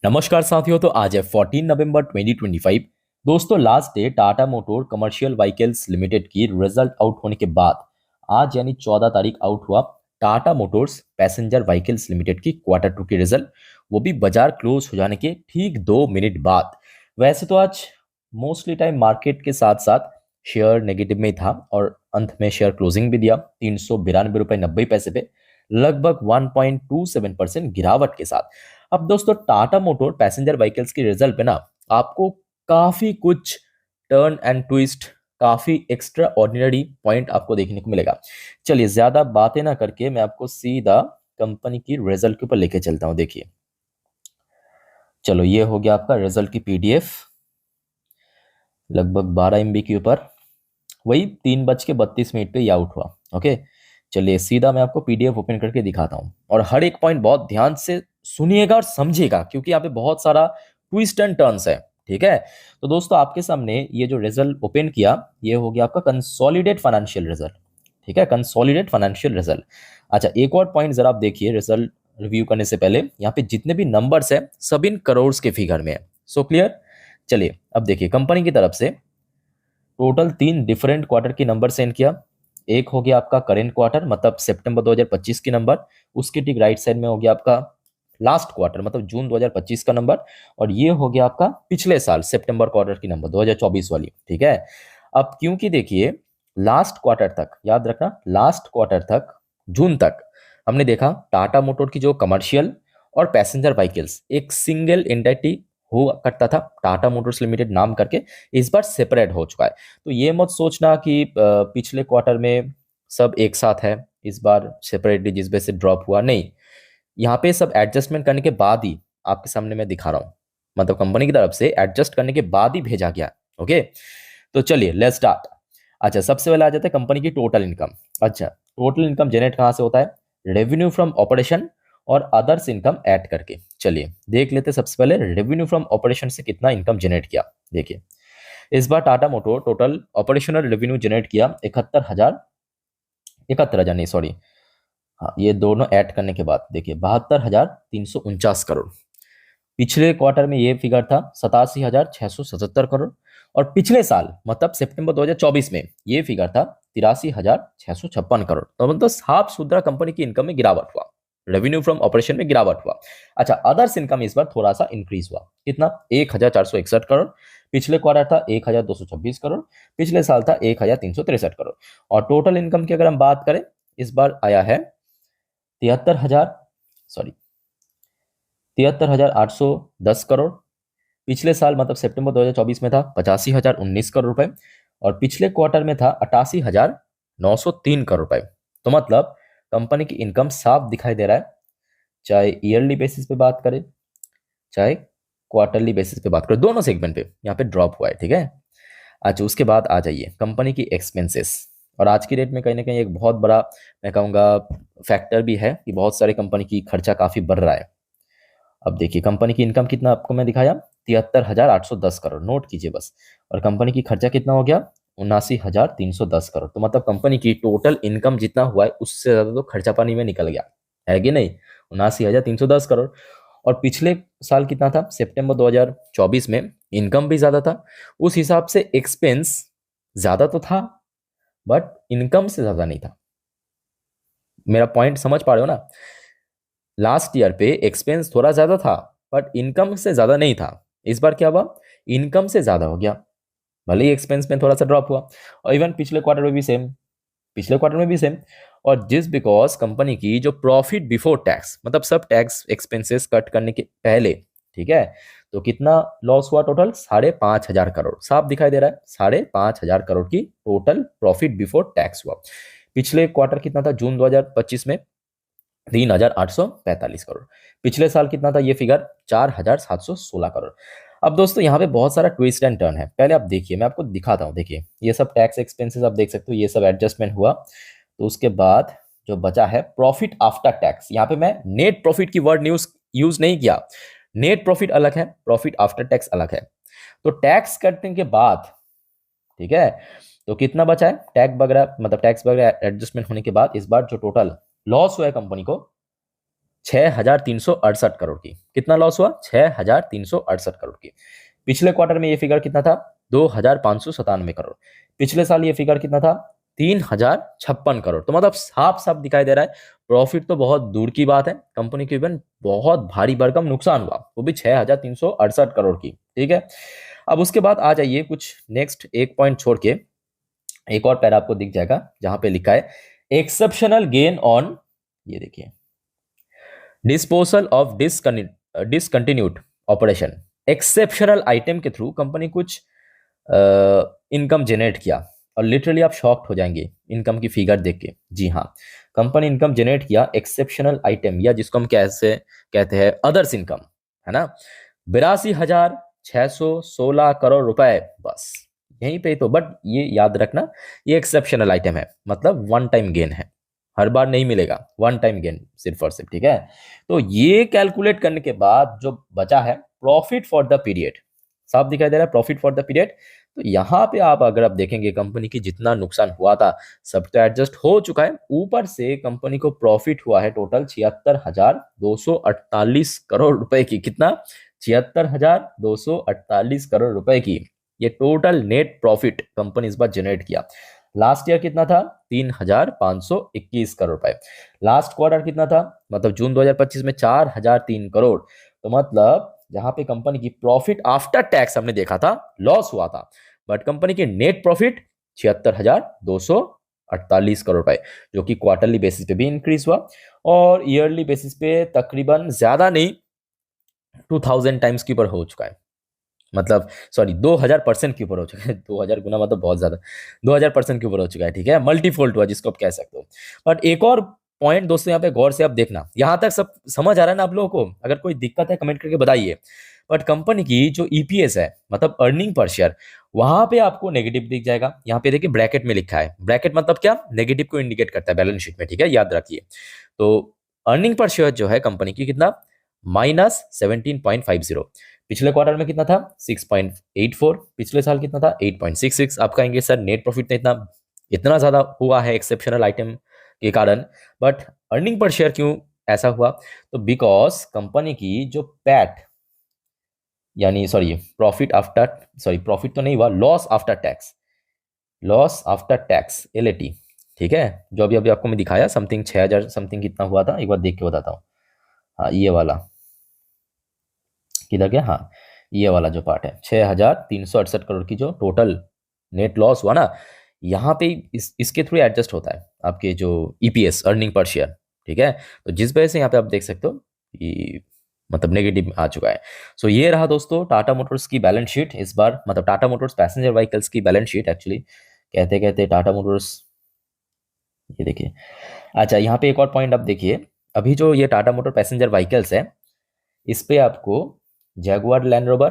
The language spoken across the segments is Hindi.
नमस्कार साथियों। तो आज है 14 नवंबर 2025। दोस्तों, last day Tata motor commercial vehicles limited की रिजल्ट आउट होने के बाद आज यानी 14 तारीख आउट हुआ Tata Motors passenger vehicles limited की क्वार्टर टू की रिजल्ट, वो भी बाजार क्लोज हो जाने के ठीक 2 मिनट बाद। वैसे तो आज मोस्टली टाइम मार्केट के साथ साथ शेयर नेगेटिव में ही था और अंत में शेयर क्लोजिंग भी दिया 392 रुपये 90 पैसे पे, लगभग 1.27% गिरावट के साथ। अब दोस्तों, टाटा मोटर पैसेंजर व्हीकल्स की रिजल्ट पे ना आपको काफी कुछ टर्न एंड ट्विस्ट, काफी एक्स्ट्रा ऑर्डिनरी पॉइंट आपको देखने को मिलेगा। चलिए, ज्यादा बातें ना करके मैं आपको सीधा कंपनी की रिजल्ट के ऊपर लेके चलता हूं। देखिए, चलो ये हो गया आपका रिजल्ट की पीडीएफ, लगभग 12 MB के ऊपर। वही 3:32 पे ये आउट हुआ। ओके, चलिए सीधा मैं आपको पीडीएफ ओपन करके दिखाता हूँ और हर एक पॉइंट बहुत ध्यान से सुनिएगा और समझिएगा, क्योंकि यहाँ पे बहुत सारा ट्विस्ट एंड टर्न्स है। ठीक है, तो दोस्तों आपके सामने ये जो रिजल्ट ओपन किया, ये हो गया आपका कंसोलिडेट फाइनेंशियल रिजल्ट। ठीक है, कंसोलिडेट फाइनेंशियल रिजल्ट। अच्छा, एक और पॉइंट जरा आप देखिए, रिजल्ट रिव्यू करने से पहले यहाँ पे जितने भी नंबर्स है सब इन करोड़ के फिगर में है। So clear. चलिए अब देखिए, कंपनी की तरफ से टोटल 3 डिफरेंट क्वार्टर की नंबर सेंड किया। एक हो गया आपका करेंट क्वार्टर, मतलब सितंबर 2025 की नंबर। उसके ठीक राइट साइड में हो गया आपका लास्ट क्वार्टर, मतलब जून 2025 का नंबर। और ये हो गया आपका पिछले साल सितंबर क्वार्टर की नंबर 2024 वाली। ठीक है, अब क्योंकि देखिए लास्ट क्वार्टर तक, याद रखना, लास्ट क्वार्टर तक, जून तक हमने देखा टाटा मोटर की जो कमर्शियल और पैसेंजर व्हीकल्स एक सिंगल एंटिटी हुआ करता था, टाटा मोटर्स लिमिटेड नाम करके। इस बार सेपरेट हो चुका है। तो ये मत सोचना कि पिछले क्वार्टर में सब एक साथ है, इस बार सेपरेटली जिस वजह से ड्रॉप हुआ, नहीं। यहाँ पे सब एडजस्टमेंट करने के बाद ही आपके सामने मैं दिखा रहा हूँ, मतलब कंपनी की तरफ से एडजस्ट करने के बाद ही भेजा गया। ओके, तो चलिए लेट्स स्टार्ट। अच्छा, सबसे पहले आ जाता है कंपनी की टोटल इनकम। अच्छा, टोटल इनकम जनरेट कहाँ से होता है? रेवेन्यू फ्रॉम ऑपरेशन और अदर्स इनकम ऐड करके। चलिए देख लेते हैं सबसे पहले रेवेन्यू फ्रॉम ऑपरेशन से कितना इनकम जनरेट किया। देखिए, इस बार Tata motor total operational revenue generate किया 71,000 नहीं सॉरी, हाँ ये दोनों ऐड करने के बाद देखिए 72,349 करोड़। पिछले क्वार्टर में ये फिगर था 87,677 करोड़। और पिछले साल मतलब सितंबर 2024 में ये फिगर था 83,656 करोड़। तो मतलब साफ सुथरा कंपनी की इनकम में गिरावट हुआ, रेवेन्यू फ्रॉम ऑपरेशन में गिरावट हुआ। अच्छा, अदर्स इनकम इस बार थोड़ा सा इंक्रीज हुआ, कितना? 1,461 करोड़। पिछले क्वार्टर था 1,226 करोड़, पिछले साल था 1,363 करोड़। और टोटल इनकम की अगर हम बात करें, इस बार आया है 73,810 करोड़। पिछले साल मतलब सितंबर 2024 में था 85,019 करोड़ रुपए। और पिछले क्वार्टर में था 88,903 करोड़ रुपए। तो मतलब कंपनी की इनकम साफ दिखाई दे रहा है, चाहे ईयरली बेसिस पे बात करें चाहे क्वार्टरली बेसिस पे बात करें, दोनों सेगमेंट पे यहाँ पे ड्रॉप हुआ है। ठीक है, अच्छा उसके बाद आ जाइए कंपनी की एक्सपेंसेस। और आज की डेट में कहीं ना कहीं एक बहुत बड़ा, मैं कहूँगा, फैक्टर भी है कि बहुत सारे कंपनी की खर्चा काफ़ी बढ़ रहा है। अब देखिए कंपनी की इनकम कितना आपको मैं दिखाया, 73,810 करोड़, नोट कीजिए बस। और कंपनी की खर्चा कितना हो गया, 79,310 करोड़। तो मतलब कंपनी की टोटल इनकम जितना हुआ है उससे ज़्यादा तो खर्चा पानी में निकल गया है कि नहीं, 79,310 करोड़। और पिछले साल कितना था, सितंबर 2024 में इनकम भी ज़्यादा था, उस हिसाब से एक्सपेंस ज़्यादा तो था बट इनकम से ज़्यादा नहीं था। मेरा पॉइंट समझ पा रहे हो ना? लास्ट ईयर पे एक्सपेंस थोड़ा ज्यादा था बट इनकम से ज्यादा नहीं था। इस बार क्या हुआ, इनकम से ज्यादा हो गया, भले ही एक्सपेंस में थोड़ा सा ड्रॉप हुआ। और इवन पिछले क्वार्टर में भी सेम, पिछले क्वार्टर में भी सेम। और जिस बिकॉज कंपनी की जो प्रॉफिट बिफोर टैक्स, मतलब सब टैक्स एक्सपेंसेस कट करने के पहले, ठीक है, तो कितना लॉस हुआ टोटल, 5,500 करोड़। साफ दिखाई दे रहा है, 5,500 करोड़ की टोटल प्रॉफिट बिफोर टैक्स हुआ। पिछले क्वार्टर कितना था, जून 2025 में 3,845 करोड़। पिछले साल कितना था ये फिगर, 4,716 करोड़। अब दोस्तों यहाँ पे बहुत सारा ट्विस्ट एंड टर्न है, पहले आप देखिए, मैं आपको दिखाता हूँ। देखिए ये सब टैक्स एक्सपेंसेस आप देख सकते हो, ये सब एडजस्टमेंट हुआ। तो उसके बाद जो बचा है प्रॉफिट आफ्टर टैक्स, यहाँ पे मैं नेट प्रॉफिट की वर्ड यूज नहीं किया। नेट प्रॉफिट अलग है, प्रॉफिट आफ्टर टैक्स अलग है। तो टैक्स कटने के बाद, ठीक है, तो कितना बचा है टैक्स वगैरह, मतलब टैक्स वगैरह एडजस्टमेंट होने के बाद इस बार जो टोटल लॉस हुआ है कंपनी को, 6,368 करोड़ की। कितना लॉस हुआ? 6,368 करोड़ की। पिछले क्वार्टर में ये फिगर कितना था? 2,597 करोड़। पिछले साल ये फिगर कितना था? 3,056 करोड़। तो मतलब साफ साफ दिखाई दे रहा है प्रॉफिट तो बहुत दूर की बात है, कंपनी को इवन बहुत भारी भरकम नुकसान हुआ, वो भी 6,368 करोड़ की। ठीक है, अब उसके बाद आ जाइए कुछ नेक्स्ट एक पॉइंट छोड़ के, एक और पैरा आपको दिख जाएगा जहां पे लिखा है एक्सेप्शनल गेन ऑन, ये देखिए, disposal of discontinued operation. Exceptional item के थ्रू कंपनी कुछ इनकम जनरेट किया, और लिटरली आप शॉक्ड हो जाएंगे इनकम की फिगर देख के। जी हाँ, कंपनी इनकम जनरेट किया एक्सेप्शनल आइटम, या जिसको हम कैसे कहते हैं अदर्स इनकम, है ना, 82,616 करोड़ रुपए, बस यहीं पे। तो बट ये याद रखना, ये एक्सेप्शनल आइटम है, मतलब वन टाइम गेन है, हर बार नहीं मिलेगा, वन टाइम गेन सिर्फ और सिर्फ। ठीक है, तो ये कैलकुलेट करने के बाद जो बचा है प्रॉफिट फॉर द पीरियड, साफ दिखाई दे रहा है प्रॉफिट फॉर द पीरियड। तो यहाँ पे आप अगर आप देखेंगे कंपनी की जितना नुकसान हुआ था सब तो एडजस्ट हो चुका है, ऊपर से कंपनी को प्रॉफिट हुआ है टोटल 76,248 करोड़ रुपए की। कितना? 76,248 करोड़ रुपए की ये टोटल नेट प्रॉफिट कंपनी इस बार जनरेट किया। लास्ट ईयर कितना था? 3,521 करोड़ रुपए। लास्ट क्वार्टर कितना था, मतलब जून 2025 में 4,003 करोड़। तो मतलब जहां पे कंपनी की प्रॉफिट आफ्टर टैक्स हमने देखा था लॉस हुआ था, बट कंपनी की नेट प्रॉफिट 76,248 करोड़ रुपए, जो कि क्वार्टरली बेसिस पे भी इंक्रीज हुआ, और ईयरली बेसिस पे तकरीबन ज्यादा नहीं 2,000 टाइम्स के ऊपर हो चुका है, मतलब सॉरी 2,000% के ऊपर हो चुका है। 2,000 गुना मतलब बहुत ज्यादा, 2,000% के ऊपर हो चुका है। ठीक है, मल्टीफोल्ड हुआ जिसको आप कह सकते हो। बट एक और पॉइंट दोस्तों यहाँ पे गौर से आप देखना, यहाँ तक सब समझ आ रहा है ना आप लोगों को? अगर कोई दिक्कत है कमेंट करके बताइए। बट कंपनी की जो ईपीएस है, मतलब अर्निंग पर शेयर, वहां पे आपको नेगेटिव दिख जाएगा। यहाँ पे देखिए ब्रैकेट में लिखा है, ब्रैकेट मतलब क्या? नेगेटिव को इंडिकेट करता है बैलेंस शीट में। ठीक है, याद रखिए। तो अर्निंग पर शेयर जो है कंपनी की कितना? -17.50। पिछले क्वार्टर में कितना था? 6.84। पिछले साल कितना था? 8.66। आप कहेंगे सर नेट प्रॉफिट ने इतना इतना ज्यादा हुआ है एक्सेप्शनल आइटम के कारण, बट अर्निंग पर शेयर क्यों ऐसा हुआ? तो बिकॉज कंपनी की जो पैट, यानी sorry profit after, sorry profit तो नहीं हुआ, loss after tax, loss after tax LAT. ठीक है, जो अभी अभी आपको मैं दिखाया समथिंग 6,000 समथिंग कितना हुआ था, एक बार देख के बताता हूँ। हाँ ये वाला किधर गया? हाँ ये वाला जो पार्ट है, 6,368 करोड़ की जो टोटल नेट लॉस हुआ ना, यहाँ पे इसके थ्रू एडजस्ट होता है आपके जो ईपीएस अर्निंग पर शेयर। ठीक है, तो जिस वजह से यहाँ पे आप देख सकते हो कि मतलब नेगेटिव आ चुका है। सो ये रहा दोस्तों टाटा मोटर्स की बैलेंस शीट इस बार, मतलब टाटा मोटर्स पैसेंजर व्हीकल्स की बैलेंस शीट एक्चुअली, कहते कहते टाटा मोटर्स, ये देखिए। अच्छा यहाँ पे एक और पॉइंट आप देखिए, अभी जो ये टाटा मोटर पैसेंजर व्हीकल्स है, इस पे आपको Jaguar land rover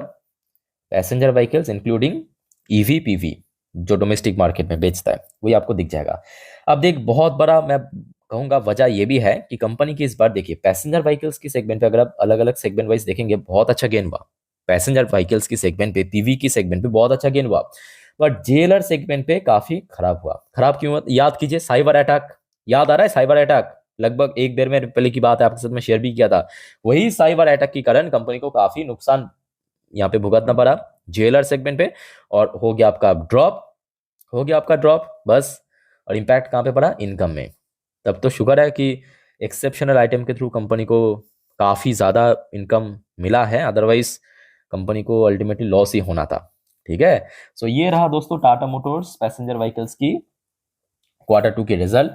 passenger vehicles including EV PV जो डोमेस्टिक मार्केट में बेचता है वही आपको दिख जाएगा। अब देख बहुत बड़ा मैं कहूंगा वजह ये भी है कि कंपनी की इस बार देखिए पैसेंजर व्हीकल्स की सेगमेंट पे, अगर आप अलग अलग सेगमेंट वाइज देखेंगे बहुत अच्छा गेन हुआ। पैसेंजर व्हीकल्स की सेगमेंट पे, पीवी की सेगमेंट पे बहुत अच्छा गेन हुआ, बट जेलर सेगमेंट पे काफी खराब हुआ। खराब क्यों हुआ? याद कीजिए साइबर अटैक, याद आ रहा है साइबर अटैक? लगभग एक डेढ़ महीने पहले की बात है, आपके साथ में शेयर भी किया था। वही साइबर अटैक के कारण कंपनी को काफी नुकसान यहाँ पे भुगतना पड़ा जेलर सेगमेंट पे, और हो गया आपका ड्रॉप, हो गया आपका ड्रॉप बस। और इम्पैक्ट कहाँ पे पड़ा? इनकम में। तब तो शुक्र है कि एक्सेप्शनल आइटम के थ्रू कंपनी को काफी ज्यादा इनकम मिला है, अदरवाइज कंपनी को अल्टीमेटली लॉस ही होना था। ठीक है, सो ये रहा दोस्तों टाटा मोटर्स पैसेंजर व्हीकल्स की Q2 के रिजल्ट।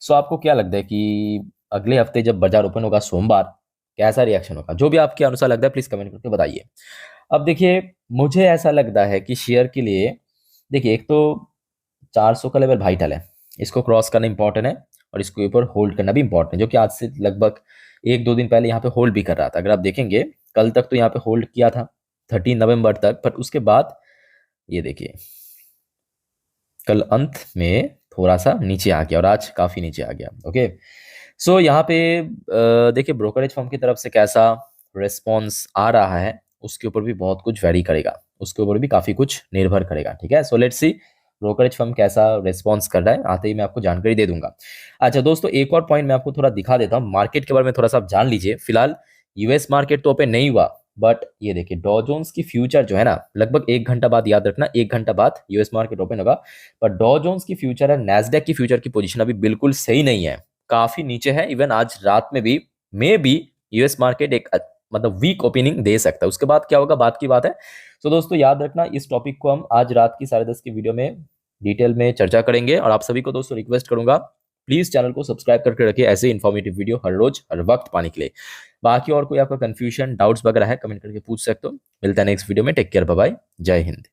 सो आपको क्या लगता है कि अगले हफ्ते जब बाजार ओपन होगा सोमवार, कैसा रिएक्शन होगा? जो भी आपके अनुसार लगता है प्लीज कमेंट करके बताइए। अब देखिए मुझे ऐसा लगता है कि शेयर के लिए देखिए, एक तो 400 का लेवल वाइटल है, इसको क्रॉस करना इंपॉर्टेंट है, और इसके ऊपर होल्ड करना भी इंपॉर्टेंट है, जो कि आज से लगभग एक दो दिन पहले यहाँ पे होल्ड भी कर रहा था। अगर आप देखेंगे कल तक तो यहाँ पे होल्ड किया था 13 नवंबर तक, पर उसके बाद ये देखिए कल अंत में थोड़ा सा नीचे आ गया और आज काफी नीचे आ गया। ओके, सो यहाँ पे देखिए ब्रोकरेज फर्म की तरफ से कैसा रिस्पॉन्स आ रहा है उसके ऊपर भी बहुत कुछ वेरी करेगा, उसके ऊपर भी काफी कुछ निर्भर करेगा। ठीक है, so let's see brokerage firm कैसा रिस्पॉन्स कर रहा है, आते ही मैं आपको जानकारी दे दूंगा। अच्छा दोस्तों, एक और पॉइंट मैं आपको थोड़ा दिखा देता हूँ, मार्केट के बारे में थोड़ा सा आप जान लीजिए। फिलहाल यूएस मार्केट तो ओपन नहीं हुआ, बट ये देखिए डॉ जोन्स की फ्यूचर जो है ना, लगभग 1 घंटा बाद, याद रखना 1 घंटा बाद यूएस मार्केट ओपन होगा। पर डॉ जोन्स की फ्यूचर है, नैस्डैक की फ्यूचर की पोजीशन अभी बिल्कुल सही नहीं है, काफी नीचे है। इवन आज रात में भी मे बी यूएस मार्केट एक मतलब वीक ओपनिंग दे सकता है। उसके बाद क्या होगा बात की बात है। तो दोस्तों याद रखना, इस टॉपिक को हम आज रात की 10:30 की वीडियो में डिटेल में चर्चा करेंगे। और आप सभी को दोस्तों रिक्वेस्ट करूंगा, प्लीज चैनल को सब्सक्राइब करके रखिए ऐसे इन्फॉर्मेटिव वीडियो हर रोज हर वक्त पाने के लिए। बाकी और कोई आपका कंफ्यूजन डाउट्स वगैरह है, कमेंट करके पूछ सकते हो। मिलता है नेक्स्ट वीडियो में। टेक केयर, बाय बाय, जय हिंद।